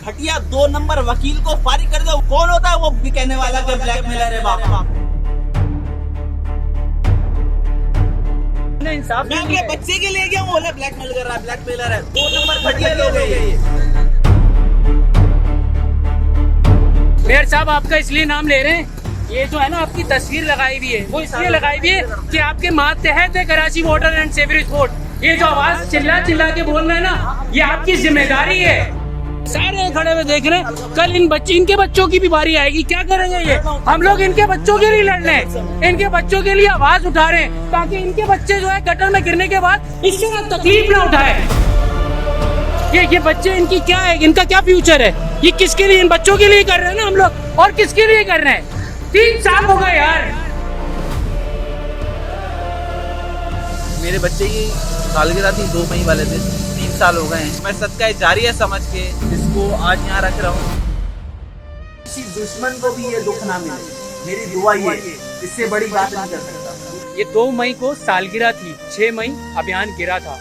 घटिया 2 नंबर वकील को फारिग कर दो। कौन होता है वो भी कहने वाला कि ब्लैकमेलर है बाबा। इंसाफ मैं अपने बच्चे के लिए गया हूँ, बोला ब्लैकमेल कर रहा है, ब्लैकमेलर है। 2 नंबर घटिया लोग हैं ये। मेयर साहब आपका इसलिए नाम ले रहे हैं, ये जो है ना आपकी तस्वीर लगाई हुई है वो इसलिए लगाई हुई है कि आपके मातहत है Karachi water and sewerage board. ये जो आवाज चिल्ला चिल्ला के बोल रहे हैं ना, ये आपकी जिम्मेदारी है। सारे खड़े हुए देख रहे हैं, कल इनके बच्चों की भी बारी आएगी, क्या करेंगे ये? हम लोग इनके बच्चों के लिए लड़ रहे हैं, इनके बच्चों के लिए आवाज उठा रहे हैं ताकि इनके बच्चे जो है गटर में गिरने के बाद इससे ना तकलीफ ना उठाए। ये बच्चे इनकी क्या है, इनका क्या फ्यूचर है? ये किसके लिए, इन बच्चों के लिए कर रहे हैं ना हम लोग, और किसके लिए कर रहे हैं? 3 साल हो गए यार। मेरे बच्चे की सालगिरह थी 2 मई वाले दिन, 3 साल हो गए हैं। मैं सदका जारिया समझ के इसको आज यहाँ रख रहा हूँ। किसी दुश्मन को भी ये दुख ना मिले, मेरी दुआ ये, इससे बड़ी बात नहीं कर सकता। ये 2 मई को सालगिरह थी, 6 मई अभियान गिरा था,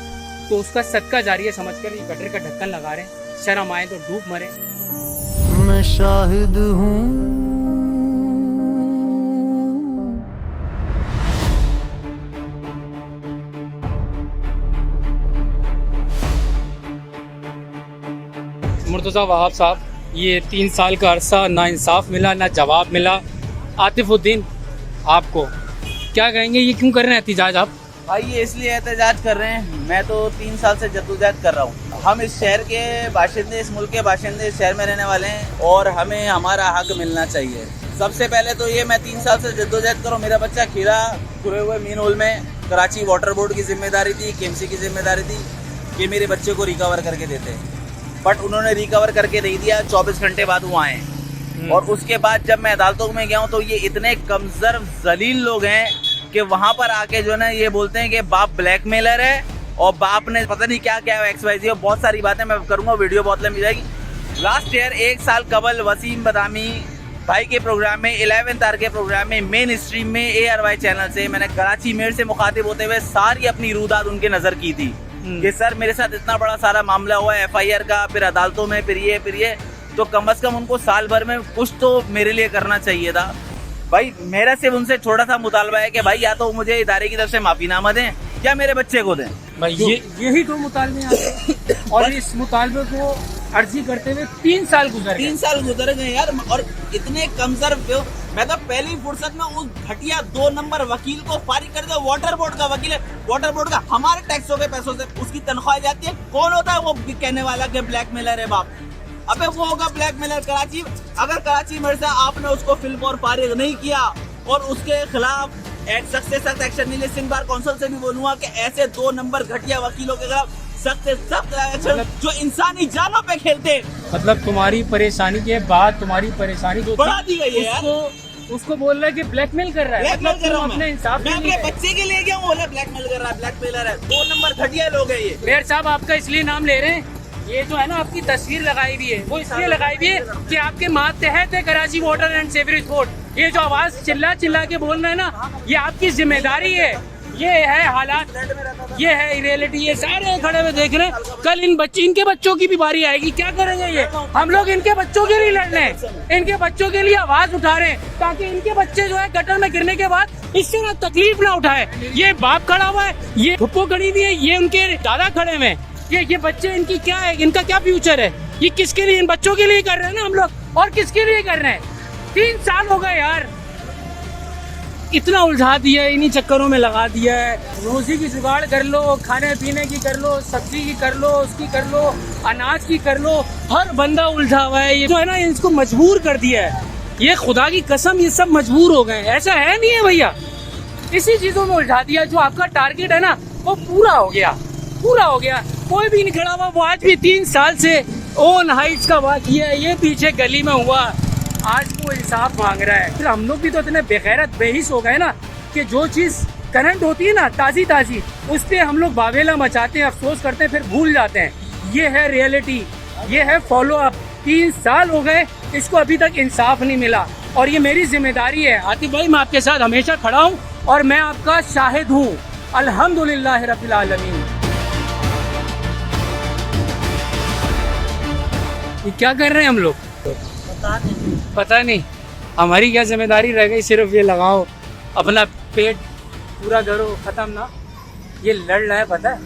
तो उसका सदका जारिया समझकर ये गटर का ढक्कन लगा रहे हैं। शर्म आए तो डूब मरे। मैं शाहिद हूँ मुर्तज़ा वहाब साहब, ये 3 साल का अरसा ना इंसाफ मिला ना जवाब मिला। आतिफुद्दीन, आपको क्या कहेंगे, ये क्यों कर रहे हैं एहतजाज आप? भाई ये इसलिए एहतजाज कर रहे हैं, मैं तो 3 साल से जद्दोजहद कर रहा हूँ। हम इस शहर के बाशिंदे, इस मुल्क के बाशिंदे, इस शहर में रहने वाले हैं और हमें हमारा हक मिलना चाहिए। सबसे पहले तो ये मैं 3 साल से जद्दोजहद कर रहा हूँ। मेरा बच्चा खीरा खुरे हुए मीन होल में, कराची वाटर बोर्ड की जिम्मेदारी थी, KMC की जिम्मेदारी थी कि मेरे बच्चे को रिकवर करके देते, बट उन्होंने रिकवर करके नहीं दिया। 24 घंटे बाद वो आए और उसके बाद जब मैं अदालतों में गया हूँ तो ये इतने कमजोर जलील लोग हैं कि वहाँ पर आके जो ना ये बोलते हैं कि बाप ब्लैकमेलर है और बाप ने पता नहीं क्या क्या XYZ और बहुत सारी बातें मैं करूँगा, वीडियो बहुत लंबी जाएगी। लास्ट ईयर 1 साल कबल वसीम बदामी भाई के प्रोग्राम में, 11th आवर के प्रोग्राम में, मेन स्ट्रीम में, ARY चैनल से मैंने कराची मेयर से मुखातिब होते हुए सारी अपनी रूदाद उनके नज़र की थी कि सर मेरे साथ इतना बड़ा सारा मामला हुआ है FIR का, फिर अदालतों में, फिर ये तो कम अज़ कम उनको साल भर में कुछ तो मेरे लिए करना चाहिए था। भाई मेरा सिर्फ उनसे छोटा सा मुतालबा है कि भाई या तो मुझे इदारे की तरफ से माफीनामा दें या मेरे बच्चे को दें। भाई यही तो मुतालबे हैं और इस मुतालबे को अर्जी करते हुए 3 साल गुजर गए। 3 साल गुजर गए यार, और इतने कमजोर। मैं तो पहली फुर्सत में उस घटिया 2 नंबर वकील को फारिग कर दो। वाटर बोर्ड का वकील है, वाटर बोर्ड का हमारे टैक्सों के पैसों से उसकी तनख्वाह जाती है। कौन होता है वो कहने वाला कि ब्लैकमेलर है बाप? अबे वो होगा ब्लैकमेलर कराची। अगर कराची मेयर से आपने उसको फिल्म और फारिग नहीं किया और उसके खिलाफ सख्त से सख्त एक्शन नहीं लिया, सिंध बार काउंसिल से भी बोलूंगा कि ऐसे 2 नंबर घटिया वकीलों के खिलाफ सख्त से सख्त एक्शन जो इंसानी जानों पे खेलते। मतलब तुम्हारी परेशानी के बाद तुम्हारी परेशानी जो बढ़ा दी गई है यार। उसको बोल रहा है कि ब्लैकमेल कर रहा है। ब्लैकमेल कर रहा हूं अपने इंसाफ मैं अपने बच्चे के लिए गया हूँ, बोला ब्लैकमेल कर रहा है, ब्लैकमेलर है। 2 नंबर घटिया लोग हैं ये। मेयर साहब आपका इसलिए नाम ले रहे हैं, ये जो है ना आपकी तस्वीर लगाई हुई है वो इसलिए लगाई हुई है कि आपके मातहत है Karachi water and sewerage board. ये जो आवाज चिल्ला चिल्ला के बोल रहे हैं ना, ये आपकी जिम्मेदारी है। ये है हालात, ये है रियलिटी। ये सारे खड़े हुए देख रहे हैं, कल इनके बच्चों की भी बारी आएगी, क्या करेंगे ये? हम लोग इनके बच्चों के लिए लड़ रहे हैं, इनके बच्चों के लिए आवाज उठा रहे हैं ताकि इनके बच्चे जो है गटर में गिरने के बाद इससे ना तकलीफ ना उठाए। ये बाप खड़ा हुआ है, ये फुप्पो खड़ी हुई है, ये उनके दादा खड़े हुए हैं। ये बच्चे इनकी क्या है, इनका क्या फ्यूचर है? ये किसके लिए, इन बच्चों के लिए कर रहे हैं ना हम लोग, और किसके लिए कर रहे हैं? 3 साल हो गए यार। इतना उलझा दिया है, इन्हीं चक्करों में लगा दिया है। रोजी की जुगाड़ कर लो, खाने पीने की कर लो, सब्जी की कर लो, उसकी कर लो, अनाज की कर लो, हर बंदा उलझा हुआ है। ये जो है ना इसको मजबूर कर दिया है। ये खुदा की कसम ये सब मजबूर हो गए। ऐसा है नहीं है भैया, इसी चीजों में उलझा दिया। जो आपका टारगेट है ना वो पूरा हो गया, पूरा हो गया। कोई भी नहीं खड़ा हुआ। वो आज भी 3 साल से ओन हाइट्स का वाक़िया है, ये पीछे गली में हुआ, आज वो इंसाफ मांग रहा है। फिर हम लोग भी तो इतने बेगैरत बेहिस हो गए ना कि जो चीज़ करंट होती है ना ताज़ी ताज़ी, उस पर हम लोग बावेला मचाते हैं, अफसोस करते हैं, फिर भूल जाते हैं। ये है रियलिटी, ये है फॉलो अप। 3 साल हो गए, इसको अभी तक इंसाफ नहीं मिला और ये मेरी जिम्मेदारी है। आतिफ भाई मैं आपके साथ हमेशा खड़ा हूँ और मैं आपका शाहिद हूँ। अल्हम्दुलिल्लाह रब्बिल आलमीन। ये क्या कर रहे हैं हम लोग? पता नहीं हमारी क्या जिम्मेदारी रह गई, सिर्फ ये लगाओ अपना पेट पूरा करो, खत्म ना। ये लड़ रहा है, पता है,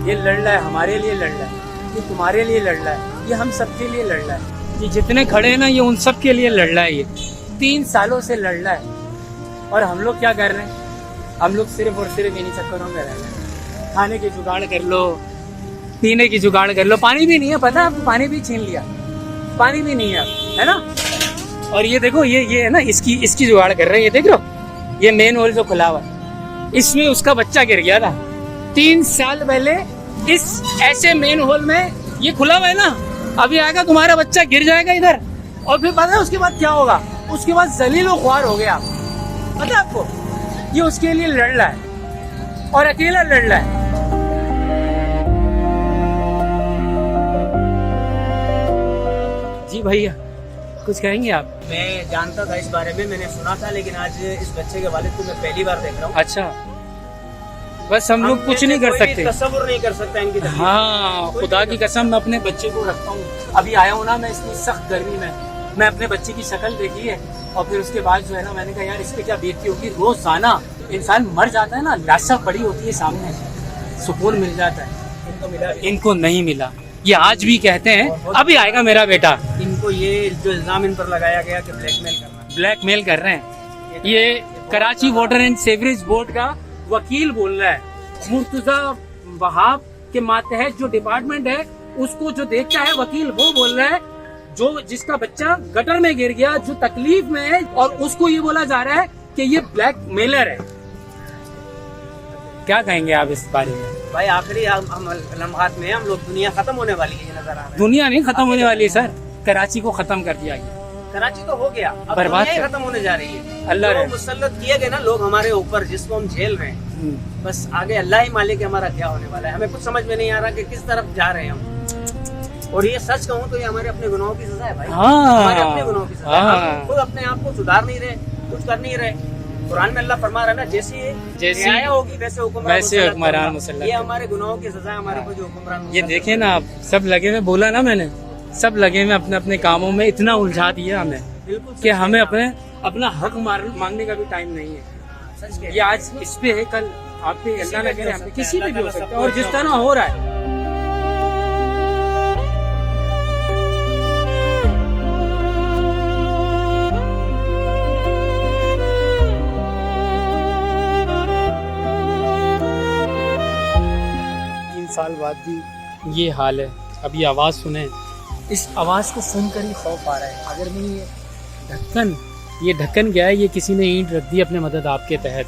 ये लड़ रहा है, हमारे लिए लड़ रहा है, ये तुम्हारे लिए लड़ रहा है, ये हम सबके लिए लड़ रहा है। ये जितने खड़े हैं ना, ये उन सब के लिए लड़ रहा है। ये 3 सालों से लड़ रहा है और हम लोग क्या कर रहे हैं? हम लोग सिर्फ और सिर्फ इन्हीं चक्करों में रह रहे हैं। खाने की जुगाड़ कर लो, पीने की जुगाड़ कर लो, पानी भी नहीं है, पता है आपको, पानी भी छीन लिया, पानी भी नहीं है, है ना। और ये देखो, ये है ना, इसकी जुगाड़ कर रहे हैं। ये देख लो, ये मेन होल जो खुला हुआ है, इसमें उसका बच्चा गिर गया था 3 साल पहले। इस ऐसे मेन होल में ये खुला हुआ है ना, अभी आएगा तुम्हारा बच्चा, गिर जाएगा इधर, और फिर पता है उसके बाद क्या होगा? उसके बाद जलील व ख्वार हो गया, पता है आपको। ये उसके लिए लड़ रहा है और अकेला लड़ रहा है। जी भैया, कुछ कहेंगे आप? मैं जानता था इस बारे में, मैंने सुना था, लेकिन आज इस बच्चे के वालिद को मैं पहली बार देख रहा हूँ। अच्छा, बस हम लोग कुछ नहीं कर सकते, तस्वुर नहीं कर सकता इनकी तकलीफ। हाँ, खुदा की कसम, मैं अपने बच्चे को रखता हूँ। अभी आया हूँ ना मैं, इतनी सख्त गर्मी में, मैं अपने बच्चे की शक्ल देखी है और फिर उसके बाद जो है ना, मैंने कहा यार इस पे क्या बीतती होगी। रोजाना इंसान मर जाता है ना, लाशा पड़ी होती है सामने, सुकून मिल जाता है, इनको मिला, इनको नहीं मिला। ये आज भी कहते हैं अभी आएगा मेरा बेटा। इनको ये जो इल्जाम इन पर लगाया गया कि ब्लैकमेल कर रहे हैं, ये Karachi water and sewerage board का वकील बोल रहा है। मुर्तजा वहाब के मातहत जो डिपार्टमेंट है, उसको जो देखता है वकील, वो बोल रहा है जो जिसका बच्चा गटर में गिर गया, जो तकलीफ में है, और उसको ये बोला जा रहा है कि ये ब्लैकमेलर है। क्या कहेंगे आप इस बारे में? भाई आखिरी लम्हात में हम लोग, दुनिया खत्म होने वाली है, ये नजर आ रहा है। दुनिया नहीं खत्म होने वाली है सर, कराची को खत्म कर दिया गया। कराची तो हो गया, अब बर्बाद दुनिया ही खत्म होने जा रही है। अल्लाह जो मुसल्लत किए गए ना लोग हमारे ऊपर, जिसको हम झेल रहे हैं, बस आगे अल्लाह ही मालिक है हमारा क्या होने वाला है। हमें कुछ समझ में नहीं आ रहा कि किस तरफ जा रहे हैं हम। और ये सच कहूँ तो ये हमारे अपने गुनाहों की सजा है भाई, हमारे अपने गुनाहों की सजा है। हम खुद अपने आप को सुधार नहीं रहे, कुछ कर नहीं रहे। कुरान में अल्लाह फरमा रहा है ना, जैसी न्याय होगी वैसे हुक्मरान मुसल्लत। ये हमारे गुनाहों की सजा है, हमारे को जो हुक्मरान। ये देखे ना आप, सब लगे में, बोला ना मैंने, सब लगे में अपने अपने कामों में, इतना उलझा दिया हमें कि हमें अपना हक मांगने का भी टाइम नहीं है। ये आज इस पे है, कल आप पे, अल्लाह न करे हम पे, किसी पे भी हो सकता है। और जिस तरह हो रहा है, साल बाद भी ये हाल है। अभी आवाज़ सुने, इस आवाज़ को सुनकर ही खौफ आ रहा है। अगर मैं ये ढक्कन क्या है, ये किसी ने ईंट रख दी अपने मदद आपके तहत,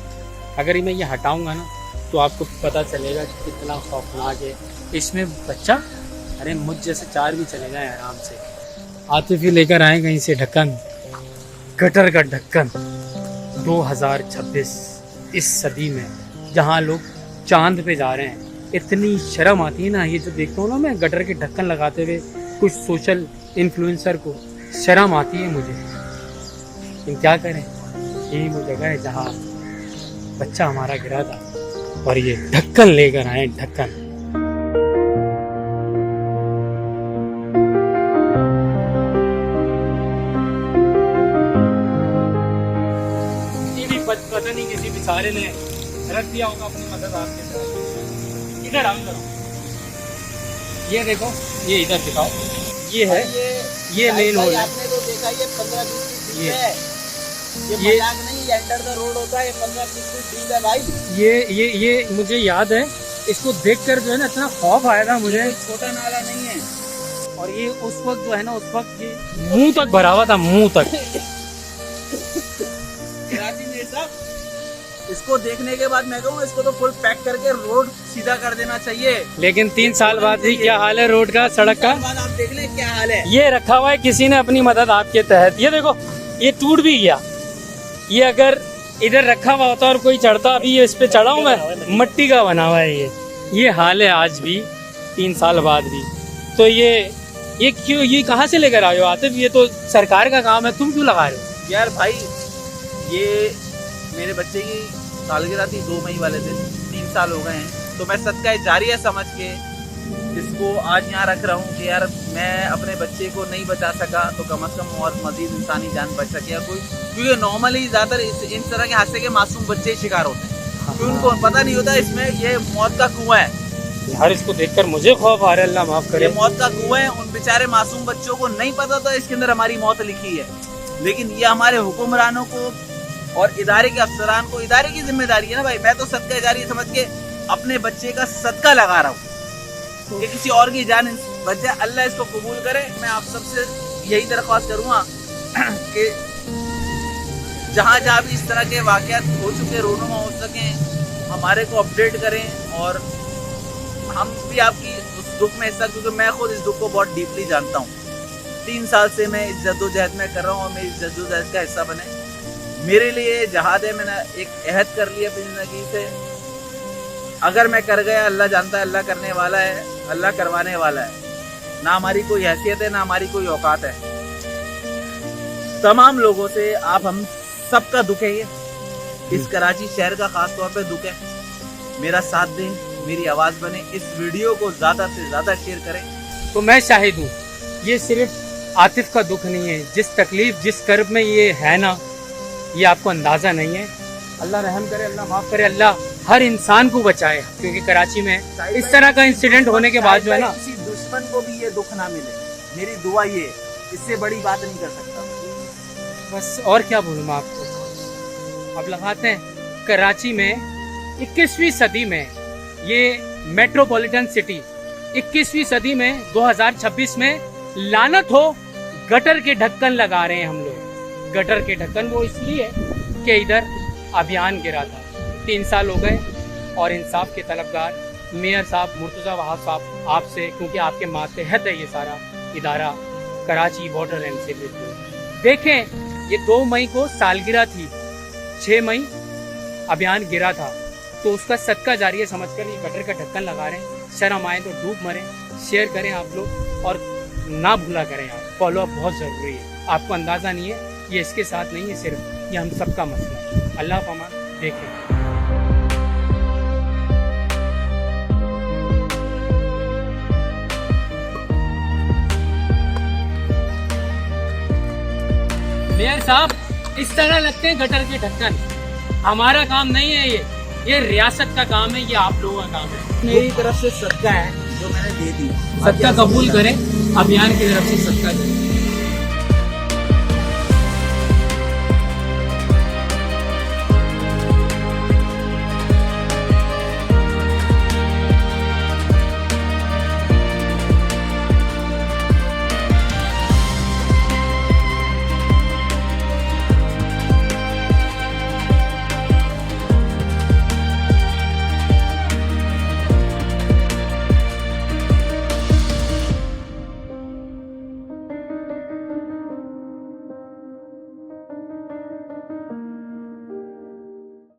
अगर मैं ये हटाऊंगा ना तो आपको पता चलेगा कि कितना खौफनाक है। इसमें बच्चा, अरे मुझ जैसे 4 भी चले जाए आराम से। आतिफ ही लेकर आए कहीं से ढक्कन, गटर का ढक्कन 2026 इस सदी में, जहाँ लोग चांद पे जा रहे हैं। इतनी शर्म आती है ना, ये जो देखता हूँ ना मैं, गटर के ढक्कन लगाते हुए कुछ सोशल इन्फ्लुएंसर को, शर्म आती है मुझे। लेकिन क्या करें, यही वो जगह है जहाँ बच्चा हमारा गिरा था और ये ढक्कन लेकर आए, ढक्कन। ये भी पता नहीं किसी बेचारे ने रख दिया होगा अपनी मदद आपके साथ। इधर आओ, ये देखो, ये इधर दिखाओ, ये है, ये मेन होल है। आपने तो देखा, ये 15-20 फीट ये है, ये मजाक नहीं, ये अंडर द रोड होता है, 15-20 फीट डीप है भाई। ये मुझे याद है, इसको देखकर जो है ना इतना खौफ आया था मुझे। छोटा नाला नहीं है। और ये उस वक्त जो है ना, उस वक्त ये मुंह तक भरा हुआ था, मुंह तक। कराची में साहब, इसको देखने के बाद मैं कहूँ इसको तो फुल पैक करके रोड सीधा कर देना चाहिए। लेकिन 3 साल बाद भी क्या हाल है रोड का, सड़क का, आप देख लें क्या हाल है। ये रखा हुआ है किसी ने अपनी मदद आपके तहत। ये देखो, ये टूट भी गया। ये अगर इधर रखा हुआ होता और कोई चढ़ता, अभी ये इस पे चढ़ा हूँ मैं, मिट्टी का बना हुआ है ये हाल है आज भी 3 साल बाद भी। तो ये क्यों, ये कहाँ से लेकर आए हो आतिफ? ये तो सरकार का काम है, तुम क्यों लगा रहे हो? यार भाई, ये मेरे बच्चे की सालगिरह थी 2 मई वाले दिन, 3 साल हो गए हैं, तो मैं सदका जारिया समझ के इसको आज यहाँ रख रहा हूँ कि यार मैं अपने बच्चे को नहीं बचा सका तो कम से कम और मजीद इंसानी जान बच सके या कोई, क्योंकि नॉर्मली ज़्यादातर इन तरह के हादसे के मासूम बच्चे ही शिकार होते हैं, क्योंकि उनको पता नहीं होता इसमें ये मौत का कुआं है। यार इसको देखकर मुझे खौफ आ रहा है, अल्लाह माफ करे। ये मौत का कुआं है, उन बेचारे मासूम बच्चों को नहीं पता था इसके अंदर हमारी मौत लिखी है, लेकिन ये हमारे हुक्मरानों को और इदारे के अफसरान को, इदारे की जिम्मेदारी है ना भाई। मैं तो सदका जारी समझ के अपने बच्चे का सदका लगा रहा हूँ कि किसी और की जान बच जाए, अल्लाह इसको कबूल करे। मैं आप सबसे यही दरख्वास्त करूँगा कि जहाँ जहाँ भी इस तरह के वाक़यात हो चुके, रोनुमा हो सकें, हमारे को अपडेट करें और हम भी आपकी उस दुख में हिस्सा, क्योंकि मैं खुद इस दुख को बहुत डीपली जानता हूँ। 3 साल से मैं इस जद्दोजहद में कर रहा हूँ और मैं इस जद्दोजहद का हिस्सा बने। मेरे लिए जहाद है, मैंने एक अहद कर लिया अपनी ज़िंदगी से, अगर मैं कर गया अल्लाह जानता है, अल्लाह करने वाला है, अल्लाह करवाने वाला है। ना हमारी कोई हैसियत है, ना हमारी कोई औकात है। तमाम लोगों से आप हम सबका दुख है, ये इस कराची शहर का खास तौर पे दुख है। मेरा साथ दें, मेरी आवाज़ बने, इस वीडियो को ज़्यादा से ज़्यादा शेयर करें। तो मैं शाहिद हूँ, ये सिर्फ आतिफ का दुख नहीं है, जिस तकलीफ जिस कर्ब में ये है ना, ये आपको अंदाज़ा नहीं है। अल्लाह रहम करे, अल्लाह माफ़ करे, अल्लाह हर इंसान को बचाए, क्योंकि कराची में इस तरह का इंसिडेंट होने के बाद जो है ना, किसी दुश्मन को भी ये दुख ना मिले, मेरी दुआ ये, इससे बड़ी बात नहीं कर सकता। बस और क्या बोलूँ मैं आपको। अब लगाते हैं कराची में 21वीं सदी में, ये मेट्रोपॉलिटन सिटी 21वीं सदी में 2026 में लानत हो, गटर के ढक्कन लगा रहे हैं हम लोग। गटर के ढक्कन वो इसलिए कि इधर अभियान गिरा था। 3 साल हो गए और इंसाफ के तलबगार मेयर साहब मुर्तज़ा वहाब साहब आपसे, क्योंकि आपके मातहत है ये सारा इदारा, Karachi water and sewerage board. देखें, ये 2 मई को सालगिरह थी, 6 मई अभियान गिरा था, तो उसका सदका जारिया समझकर ये गटर का ढक्कन लगा रहे हैं। शर्म आए तो डूब मरें। शेयर करें आप लोग और ना भूला करें आप, फॉलो अप बहुत ज़रूरी है। आपको अंदाज़ा नहीं है, ये इसके साथ नहीं है सिर्फ, ये हम सबका मसला है। अल्लाह फमा देखें। मेयर साहब, इस तरह लगते हैं गटर के ढक्कन। हमारा काम नहीं है ये रियासत का काम है, ये आप लोगों का काम है। मेरी तरफ से सदका है जो मैंने दे दी, सदका कबूल करें, अभियान की तरफ से सदका दें।